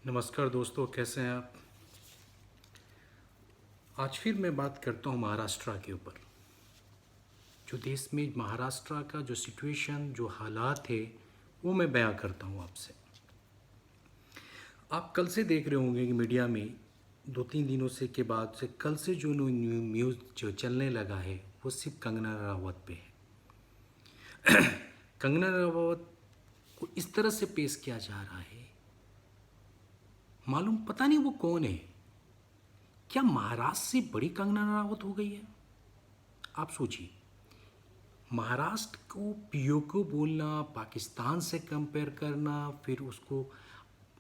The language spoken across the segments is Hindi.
नमस्कार दोस्तों, कैसे हैं आप। आज फिर मैं बात करता हूँ महाराष्ट्र के ऊपर। जो देश में महाराष्ट्र का जो सिचुएशन, जो हालात है, वो मैं बयां करता हूँ आपसे। आप कल से देख रहे होंगे कि मीडिया में 2-3 दिनों से के बाद से कल से जो न्यूज़ जो चलने लगा है वो सिर्फ कंगना रनावत पे है। कंगना रनावत को इस तरह से पेश किया जा रहा है, मालूम पता नहीं वो कौन है। क्या महाराष्ट्र से बड़ी कंगना रनावत हो गई है? आप सोचिए, महाराष्ट्र को पीओ को बोलना, पाकिस्तान से कंपेयर करना, फिर उसको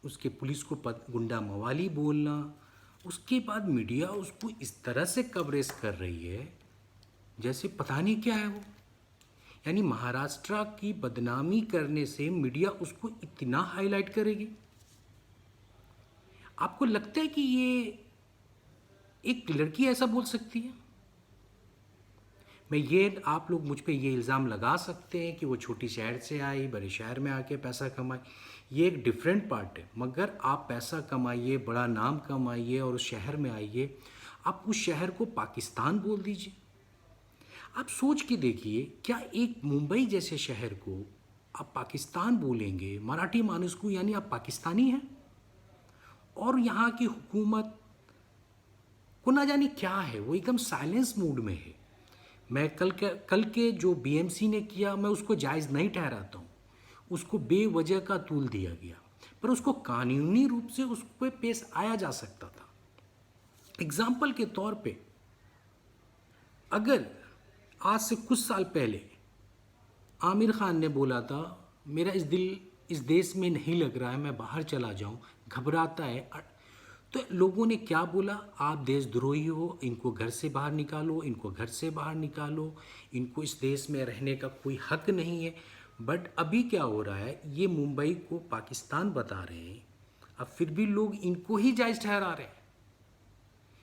उसके पुलिस को गुंडा मवाली बोलना, उसके बाद मीडिया उसको इस तरह से कवरेज कर रही है जैसे पता नहीं क्या है वो। यानी महाराष्ट्र की बदनामी करने से मीडिया उसको इतना हाईलाइट करेगी। आपको लगता है कि ये एक लड़की ऐसा बोल सकती है? आप लोग मुझ पे ये इल्ज़ाम लगा सकते हैं कि वो छोटी शहर से आई, बड़े शहर में आके पैसा कमाई। ये एक डिफरेंट पार्ट है, मगर आप पैसा कमाइए, बड़ा नाम कमाइए और उस शहर में आइए, आप उस शहर को पाकिस्तान बोल दीजिए। आप सोच के देखिए, क्या एक मुंबई जैसे शहर को आप पाकिस्तान बोलेंगे, मराठी मानुस को, यानी आप पाकिस्तानी हैं। और यहाँ की हुकूमत को ना जाने क्या है, वो एकदम साइलेंस मूड में है। मैं कल के जो बीएमसी ने किया, मैं उसको जायज़ नहीं ठहराता हूँ। उसको बेवजह का तूल दिया गया, पर उसको कानूनी रूप से उस पर पेश आया जा सकता था। एग्जाम्पल के तौर पे, अगर आज से कुछ साल पहले आमिर खान ने बोला था मेरा इस देश में नहीं लग रहा है, मैं बाहर चला जाऊं, घबराता है, तो लोगों ने क्या बोला, आप देशद्रोही हो, इनको घर से बाहर निकालो, इनको घर से बाहर निकालो, इनको इस देश में रहने का कोई हक नहीं है। बट अभी क्या हो रहा है, ये मुंबई को पाकिस्तान बता रहे हैं, अब फिर भी लोग इनको ही जायज़ ठहरा रहे हैं।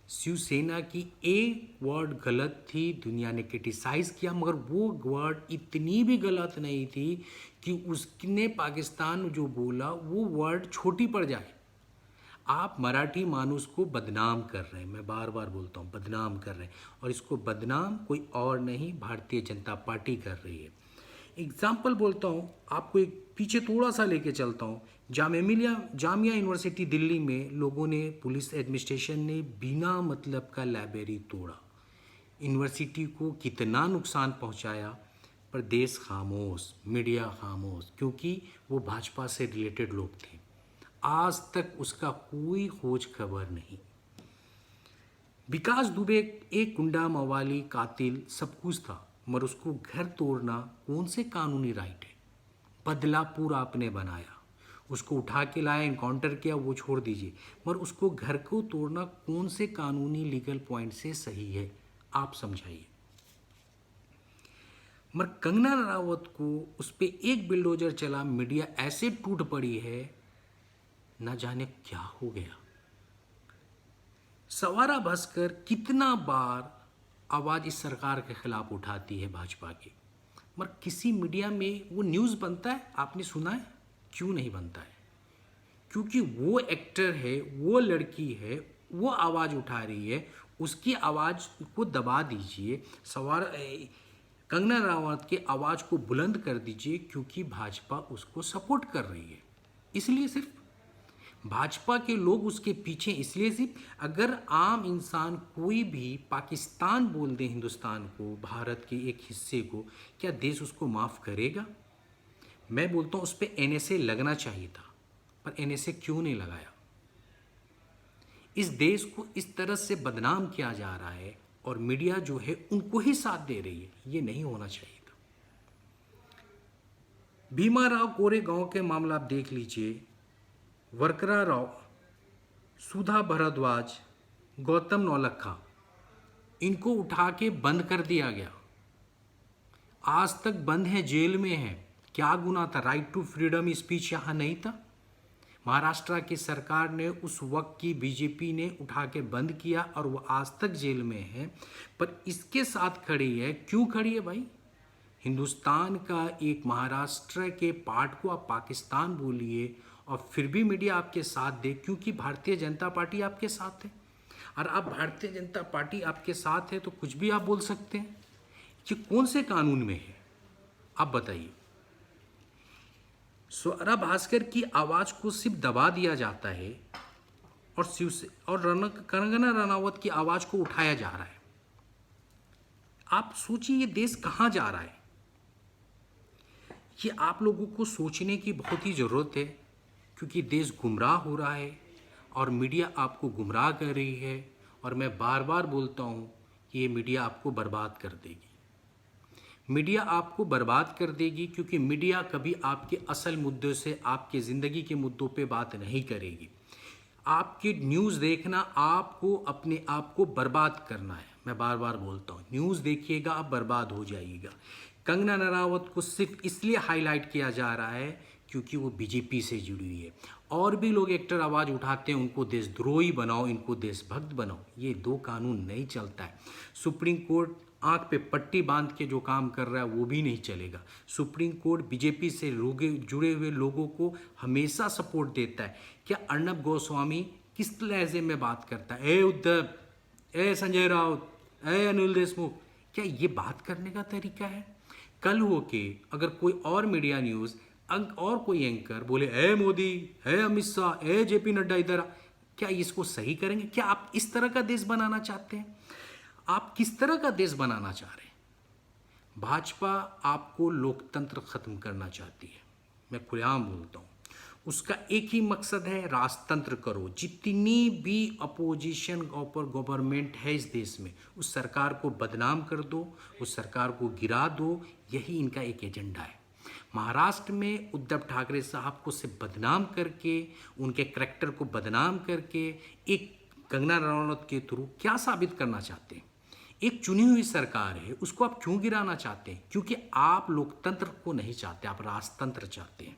शिवसेना की एक वर्ड गलत थी, दुनिया ने क्रिटिसाइज़ किया, मगर वो वर्ड इतनी भी गलत नहीं थी कि उसने पाकिस्तान जो बोला वो वर्ड छोटी पड़ जाए। आप मराठी मानुस को बदनाम कर रहे हैं, मैं बार बार बोलता हूँ बदनाम कर रहे हैं, और इसको बदनाम कोई और नहीं, भारतीय जनता पार्टी कर रही है। एग्जाम्पल बोलता हूँ आपको, एक पीछे थोड़ा सा लेके चलता हूँ। जामिया यूनिवर्सिटी दिल्ली में लोगों ने, पुलिस एडमिनिस्ट्रेशन ने बिना मतलब का लाइब्रेरी तोड़ा, यूनिवर्सिटी को कितना नुकसान पहुँचाया, पर देश खामोश, मीडिया खामोश, क्योंकि वो भाजपा से रिलेटेड लोग थे। आज तक उसका कोई खोज खबर नहीं। विकास दुबे एक गुंडा मवाली कातिल सब कुछ था, मगर उसको घर तोड़ना कौन से कानूनी राइट है? बदलापुर आपने बनाया, उसको उठा के लाया, इनकाउंटर किया, वो छोड़ दीजिए, मगर उसको घर को तोड़ना कौन से कानूनी लीगल पॉइंट से सही है? आप समझाइए। मगर कंगना रनावत को उस पर एक बिल्डोजर चला, मीडिया ऐसे टूट पड़ी है, ना जाने क्या हो गया। सवारा भास्कर कितना बार आवाज़ इस सरकार के खिलाफ उठाती है भाजपा की, मगर किसी मीडिया में वो न्यूज़ बनता है? आपने सुना है? क्यों नहीं बनता है? क्योंकि वो एक्टर है, वो लड़की है, वो आवाज़ उठा रही है, उसकी आवाज़ को दबा दीजिए। कंगना रनावत की आवाज़ को बुलंद कर दीजिए, क्योंकि भाजपा उसको सपोर्ट कर रही है। इसलिए सिर्फ भाजपा के लोग उसके पीछे, इसलिए सिर्फ अगर आम इंसान कोई भी पाकिस्तान बोल दे हिंदुस्तान को, भारत के एक हिस्से को, क्या देश उसको माफ़ करेगा? मैं बोलता हूँ उस पर एनएसए लगना चाहिए था, पर एनएसए क्यों नहीं लगाया? इस देश को इस तरह से बदनाम किया जा रहा है और मीडिया जो है उनको ही साथ दे रही है, ये नहीं होना चाहिए था। भीमा राव कोरेगांव के मामला आप देख लीजिए, वर्करा राव, सुधा भारद्वाज, गौतम नौलखा, इनको उठा के बंद कर दिया गया, आज तक बंद है, जेल में है। क्या गुनाह था? राइट टू फ्रीडम स्पीच यहाँ नहीं था? महाराष्ट्र की सरकार ने, उस वक्त की बीजेपी ने उठा के बंद किया और वो आज तक जेल में है। पर इसके साथ खड़ी है, क्यों खड़ी है भाई? हिंदुस्तान का एक महाराष्ट्र के पार्ट को आप पाकिस्तान बोलिए और फिर भी मीडिया आपके साथ दे, क्योंकि भारतीय जनता पार्टी आपके साथ है। और अब भारतीय जनता पार्टी आपके साथ है तो कुछ भी आप बोल सकते हैं। ये कौन से कानून में है आप बताइए। स्वरा भास्कर की आवाज को सिर्फ दबा दिया जाता है और कंगना रनावत की आवाज को उठाया जा रहा है। आप सोचिए ये देश कहां जा रहा है। ये आप लोगों को सोचने की बहुत ही ज़रूरत है, क्योंकि देश गुमराह हो रहा है और मीडिया आपको गुमराह कर रही है। और मैं बार बार बोलता हूँ कि ये मीडिया आपको बर्बाद कर देगी। मीडिया आपको बर्बाद कर देगी, क्योंकि मीडिया कभी आपके असल मुद्दों से, आपके ज़िंदगी के मुद्दों पे बात नहीं करेगी। आपकी न्यूज़ देखना आपको अपने आप को बर्बाद करना है। मैं बार बार बोलता हूँ, न्यूज़ देखिएगा आप बर्बाद हो जाइएगा। कंगना रनावत को सिर्फ इसलिए हाईलाइट किया जा रहा है क्योंकि वो बीजेपी से जुड़ी हुई है। और भी लोग एक्टर आवाज़ उठाते हैं, उनको देशद्रोही बनाओ, इनको देशभक्त बनाओ। ये दो कानून नहीं चलता है। सुप्रीम कोर्ट आंख पे पट्टी बांध के जो काम कर रहा है वो भी नहीं चलेगा। सुप्रीम कोर्ट बीजेपी से जुड़े हुए लोगों को हमेशा सपोर्ट देता है। क्या अर्नब गोस्वामी किस लहजे में बात करता है, ए उद्धव, ए संजय राउत, ए अनिल देशमुख, क्या ये बात करने का तरीका है? कल हो के अगर कोई और मीडिया न्यूज़ और कोई एंकर बोले ए मोदी, ए अमित शाह, ए जेपी नड्डा इधर, क्या इसको सही करेंगे? क्या आप इस तरह का देश बनाना चाहते हैं? आप किस तरह का देश बनाना चाह रहे हैं? भाजपा आपको लोकतंत्र खत्म करना चाहती है। मैं खुलेआम बोलता हूँ, उसका एक ही मकसद है, राजतंत्र करो। जितनी भी अपोजिशन और गवर्नमेंट है इस देश में, उस सरकार को बदनाम कर दो, उस सरकार को गिरा दो। यही इनका एक एजेंडा है। महाराष्ट्र में उद्धव ठाकरे साहब को सिर्फ बदनाम करके, उनके करैक्टर को बदनाम करके, एक कंगना रनौत के थ्रू क्या साबित करना चाहते हैं? एक चुनी हुई सरकार है, उसको आप क्यों गिराना चाहते हैं? क्योंकि आप लोकतंत्र को नहीं चाहते, आप राजतंत्र चाहते हैं।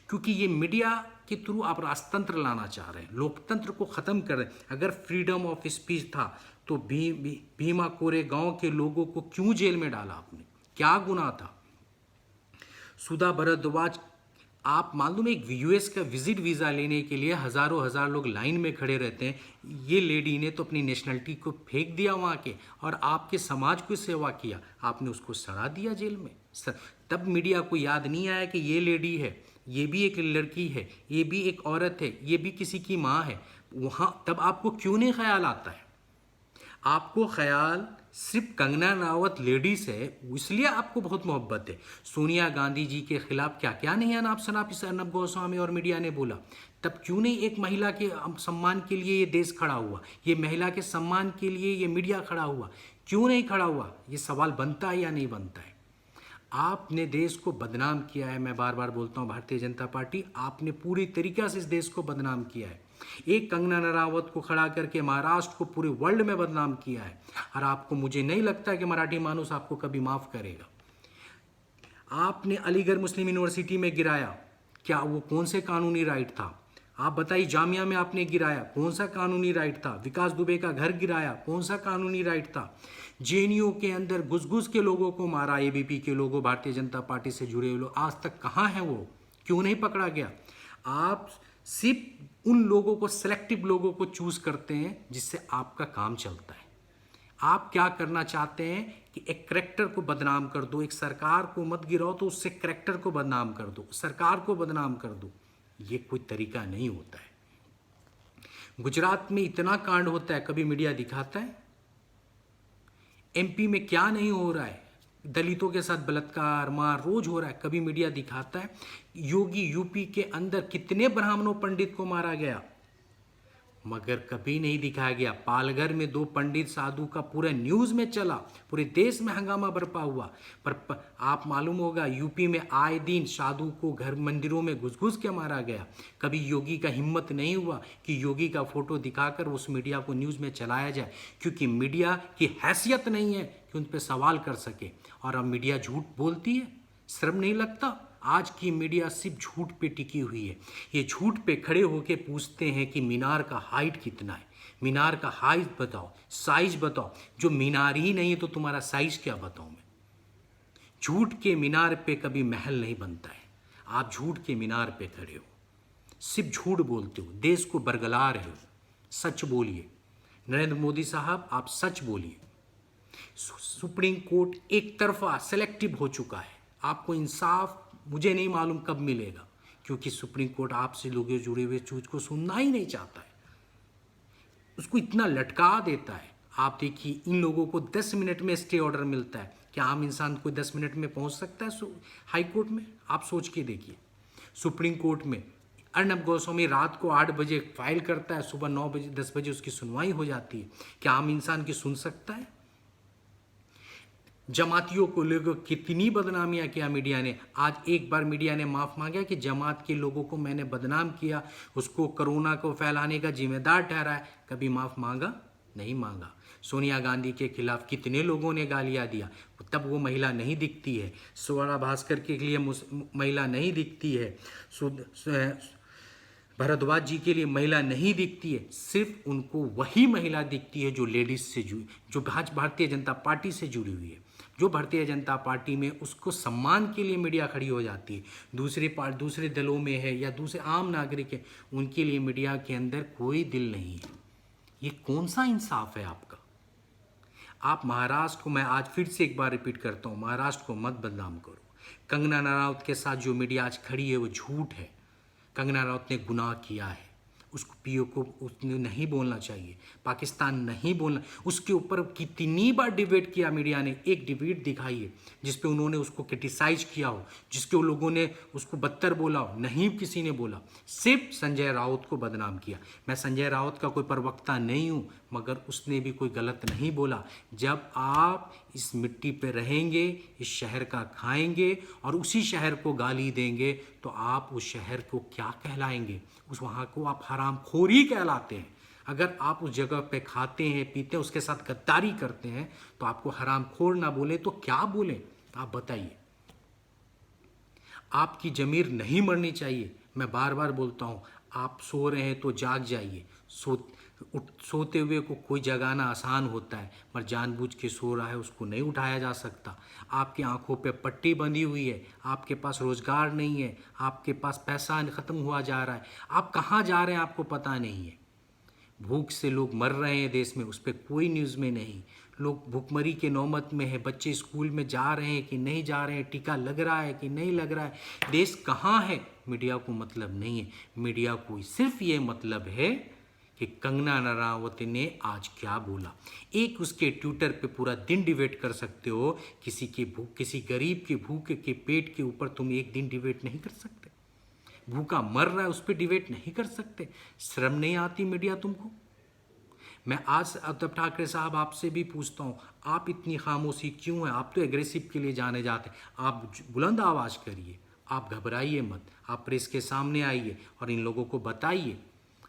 क्योंकि ये मीडिया के थ्रू आप राजतंत्र लाना चाह रहे हैं, लोकतंत्र को ख़त्म कर रहे हैं। अगर फ्रीडम ऑफ स्पीच था तो भीमा कोरे गांव के लोगों को क्यों जेल में डाला आपने? क्या गुनाह था? सुधा भारद्वाज, आप मालूम है एक यूएस का विजिट वीज़ा लेने के लिए हज़ारों हज़ार लोग लाइन में खड़े रहते हैं। ये लेडी ने तो अपनी नेशनलिटी को फेंक दिया वहाँ के, और आपके समाज को सेवा किया, आपने उसको सड़ा दिया जेल में। तब मीडिया को याद नहीं आया कि ये लेडी है, ये भी एक लड़की है, ये भी एक औरत है, ये भी किसी की माँ है। वहाँ तब आपको क्यों नहीं ख्याल आता है? आपको ख्याल सिर्फ कंगना रनावत लेडीज है, इसलिए आपको बहुत मोहब्बत है। सोनिया गांधी जी के खिलाफ क्या क्या नहीं अनाप शनाप इस अर्नब गोस्वामी और मीडिया ने बोला। तब क्यों नहीं एक महिला के सम्मान के लिए ये देश खड़ा हुआ, ये महिला के सम्मान के लिए ये मीडिया खड़ा हुआ? क्यों नहीं खड़ा हुआ? ये सवाल बनता है या नहीं बनता है? आपने देश को बदनाम किया है। मैं बार बार बोलता हूँ, भारतीय जनता पार्टी आपने पूरी तरीक़ा से इस देश को बदनाम किया है। एक कंगना रनावत को खड़ा करके महाराष्ट्र को पूरे वर्ल्ड में बदनाम किया है, और आपको, मुझे नहीं लगता कि मराठी मानुस आपको कभी माफ़ करेगा। आपने अलीगढ़ मुस्लिम यूनिवर्सिटी में गिराया, क्या वो कौन से कानूनी राइट था? आप बताइए, जामिया में आपने गिराया, कौन सा कानूनी राइट था? विकास दुबे का घर गिराया, कौन सा कानूनी राइट था? जेएनयू के अंदर घुस घुस के लोगों को मारा, एबीपी के लोगों, भारतीय जनता पार्टी से जुड़े हुए लोग, आज तक कहाँ हैं वो? क्यों नहीं पकड़ा गया? आप सिर्फ उन लोगों को, सेलेक्टिव लोगों को चूज करते हैं जिससे आपका काम चलता है। आप क्या करना चाहते हैं कि एक करैक्टर को बदनाम कर दो, एक सरकार को मत गिराओ तो उससे करैक्टर को बदनाम कर दो, सरकार को बदनाम कर दो। ये कोई तरीका नहीं होता है। गुजरात में इतना कांड होता है, कभी मीडिया दिखाता है? एमपी में क्या नहीं हो रहा है? दलितों के साथ बलात्कार, मार रोज हो रहा है, कभी मीडिया दिखाता है? योगी यूपी के अंदर कितने ब्राह्मणों पंडित को मारा गया, मगर कभी नहीं दिखाया गया। पालघर में 2 पंडित साधु का पूरा न्यूज़ में चला, पूरे देश में हंगामा बरपा हुआ। पर आप मालूम होगा, यूपी में आए दिन साधु को घर मंदिरों में घुस घुस के मारा गया। कभी योगी का हिम्मत नहीं हुआ कि योगी का फोटो दिखाकर उस मीडिया को न्यूज़ में चलाया जाए, क्योंकि मीडिया की हैसियत नहीं है कि उन पर सवाल कर सके। और अब मीडिया झूठ बोलती है, शर्म नहीं लगता? आज की मीडिया सिर्फ झूठ पे टिकी हुई है। ये झूठ पे खड़े होके पूछते हैं कि मीनार का हाइट कितना है, मीनार का हाइट बताओ, साइज बताओ। जो मीनार ही नहीं है तो तुम्हारा साइज क्या बताऊं मैं? झूठ के मीनार पे कभी महल नहीं बनता है। आप झूठ के मीनार पे खड़े हो, सिर्फ झूठ बोलते हो, देश को बरगला रहे हो। सच बोलिए नरेंद्र मोदी साहब, आप सच बोलिए। सुप्रीम कोर्ट एक तरफा सेलेक्टिव हो चुका है। आपको इंसाफ मुझे नहीं मालूम कब मिलेगा, क्योंकि सुप्रीम कोर्ट आपसे लोगों जुड़े हुए चीज को सुनना ही नहीं चाहता है, उसको इतना लटका देता है। आप देखिए इन लोगों को 10 मिनट में स्टे ऑर्डर मिलता है। क्या आम इंसान कोई 10 मिनट में पहुंच सकता है हाई कोर्ट में? आप सोच के देखिए। सुप्रीम कोर्ट में अर्नब गोस्वामी रात को 8 बजे फाइल करता है, सुबह 9 बजे 10 बजे उसकी सुनवाई हो जाती है। क्या आम इंसान की सुन सकता है? जमातियों को लेकर कितनी बदनामियां किया मीडिया ने। आज एक बार मीडिया ने माफ मांगा कि जमात के लोगों को मैंने बदनाम किया, उसको कोरोना को फैलाने का जिम्मेदार ठहराया। कभी माफ मांगा? नहीं मांगा। सोनिया गांधी के खिलाफ कितने लोगों ने गालियां दिया, तब वो महिला नहीं दिखती है। स्वरा भास्कर के लिए महिला नहीं दिखती है, भरद्वाज जी के लिए महिला नहीं दिखती है। सिर्फ उनको वही महिला दिखती है जो लेडीज से जुड़ी, जो भारतीय जनता पार्टी से जुड़ी हुई है, जो भारतीय जनता पार्टी में उसको सम्मान के लिए मीडिया खड़ी हो जाती है। दूसरे दलों में है या दूसरे आम नागरिक है, उनके लिए मीडिया के अंदर कोई दिल नहीं है। ये कौन सा इंसाफ है आपका? आप महाराष्ट्र को, मैं आज फिर से एक बार रिपीट करता हूँ, महाराष्ट्र को मत बदनाम करो। कंगना रनौत के साथ जो मीडिया आज खड़ी है वो झूठ है। कंगना रनौत ने गुनाह किया है, उसको पीओ को उसने नहीं बोलना चाहिए, पाकिस्तान नहीं बोलना। उसके ऊपर कितनी बार डिबेट किया मीडिया ने, एक डिबेट दिखाई है जिस पे उन्होंने उसको क्रिटिसाइज किया हो, जिसके लोगों ने उसको बदतर बोला हो, नहीं किसी ने बोला। सिर्फ संजय राउत को बदनाम किया। मैं संजय राउत का कोई प्रवक्ता नहीं हूँ, मगर उसने भी कोई गलत नहीं बोला। जब आप इस मिट्टी पे रहेंगे, इस शहर का खाएंगे और उसी शहर को गाली देंगे, तो आप उस शहर को क्या कहलाएंगे? उस वहाँ को आप हरामखोरी कहलाते हैं। अगर आप उस जगह पे खाते हैं, पीते हैं, उसके साथ गद्दारी करते हैं, तो आपको हरामखोर ना बोले तो क्या बोले? आप बताइए। आपकी ज़मीर नहीं मरनी चाहिए। मैं बार बार बोलता हूँ, आप सो रहे हैं तो जाग जाइए। सोते हुए को कोई जगाना आसान होता है, पर जानबूझ के सो रहा है उसको नहीं उठाया जा सकता। आपकी आंखों पे पट्टी बंधी हुई है, आपके पास रोजगार नहीं है, आपके पास पैसा ख़त्म हुआ जा रहा है, आप कहाँ जा रहे हैं आपको पता नहीं है। भूख से लोग मर रहे हैं देश में, उस पर कोई न्यूज़ में नहीं। लोग भूखमरी के नौबत में है, बच्चे स्कूल में जा रहे हैं कि नहीं जा रहे हैं, टीका लग रहा है कि नहीं लग रहा है, देश कहाँ है, मीडिया को मतलब नहीं है। मीडिया को सिर्फ ये मतलब है कि कंगना रनावत ने आज क्या बोला। एक उसके ट्विटर पे पूरा दिन डिबेट कर सकते हो, किसी गरीब के भूख के पेट के ऊपर तुम एक दिन डिबेट नहीं कर सकते। भूखा मर रहा है उस पर डिबेट नहीं कर सकते। शर्म नहीं आती मीडिया तुमको? मैं आज उद्धव ठाकरे साहब आपसे भी पूछता हूँ, आप इतनी खामोशी क्यों है? आप तो एग्रेसिव के लिए जाने जाते हैं। आप बुलंद आवाज़ करिए, आप घबराइए मत, आप प्रेस के सामने आइए और इन लोगों को बताइए।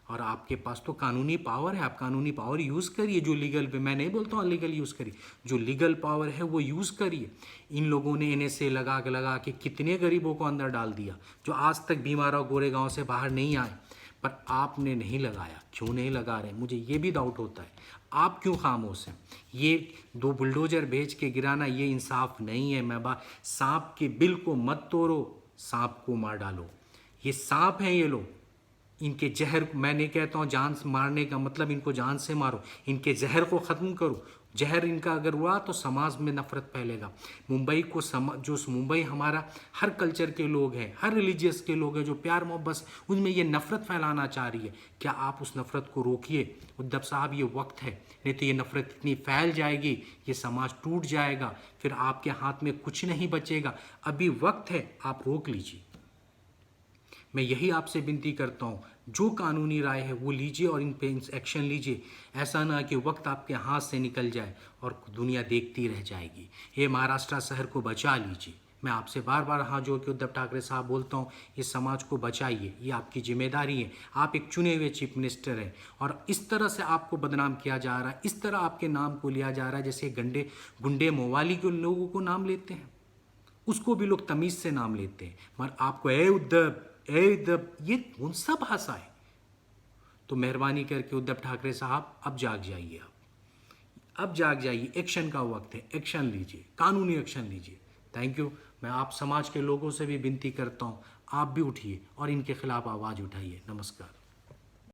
और आपके पास तो कानूनी पावर है, आप कानूनी पावर यूज़ करिए। जो लीगल पे, मैं नहीं बोलता हूँ अनलीगल यूज़ करिए, जो लीगल पावर है वो यूज़ करिए। इन लोगों ने NSA लगा के कितने गरीबों को अंदर डाल दिया, जो आज तक भीमाराव गोरेगांव से बाहर नहीं आए। पर आपने नहीं लगाया, क्यों नहीं लगा रहे? मुझे ये भी डाउट होता है, आप क्यों खामोश हैं? ये 2 बुलडोजर भेज के गिराना ये इंसाफ नहीं है। सांप के बिल को मत तोड़ो, सांप को मार डालो। ये सांप हैं ये लोग, इनके जहर, मैं नहीं कहता हूँ जान से मारने का मतलब इनको जान से मारो, इनके जहर को ख़त्म करो। जहर इनका अगर हुआ तो समाज में नफरत फैलेगा। जो मुंबई हमारा हर कल्चर के लोग हैं, हर रिलीजियस के लोग हैं, जो प्यार मोहब्बत, उनमें ये नफ़रत फैलाना चाह रही है। क्या आप उस नफ़रत को रोकिए? उद्धव साहब ये वक्त है, नहीं तो ये नफ़रत इतनी फैल जाएगी, ये समाज टूट जाएगा, फिर आपके हाथ में कुछ नहीं बचेगा। अभी वक्त है, आप रोक लीजिए। मैं यही आपसे विनती करता हूँ, जो कानूनी राय है वो लीजिए और इन पे एक्शन लीजिए। ऐसा ना कि वक्त आपके हाथ से निकल जाए और दुनिया देखती रह जाएगी। ये महाराष्ट्र शहर को बचा लीजिए। मैं आपसे बार बार हाथ जोड़ के उद्धव ठाकरे साहब बोलता हूँ, इस समाज को बचाइए, ये आपकी जिम्मेदारी है। आप एक चुने हुए चीफ मिनिस्टर हैं और इस तरह से आपको बदनाम किया जा रहा है, इस तरह आपके नाम को लिया जा रहा है जैसे गुंडे मवाली के लोगों को नाम लेते हैं, उसको भी लोग तमीज़ से नाम लेते हैं। मगर आपको ए उद्धव, ये कौन सा भाषा है? तो मेहरबानी करके उद्धव ठाकरे साहब अब जाग जाइए, अब जाग जाइए। एक्शन का वक्त है, एक्शन लीजिए, कानूनी एक्शन लीजिए। Thank you. मैं आप समाज के लोगों से भी विनती करता हूँ, आप भी उठिए और इनके खिलाफ आवाज़ उठाइए। नमस्कार।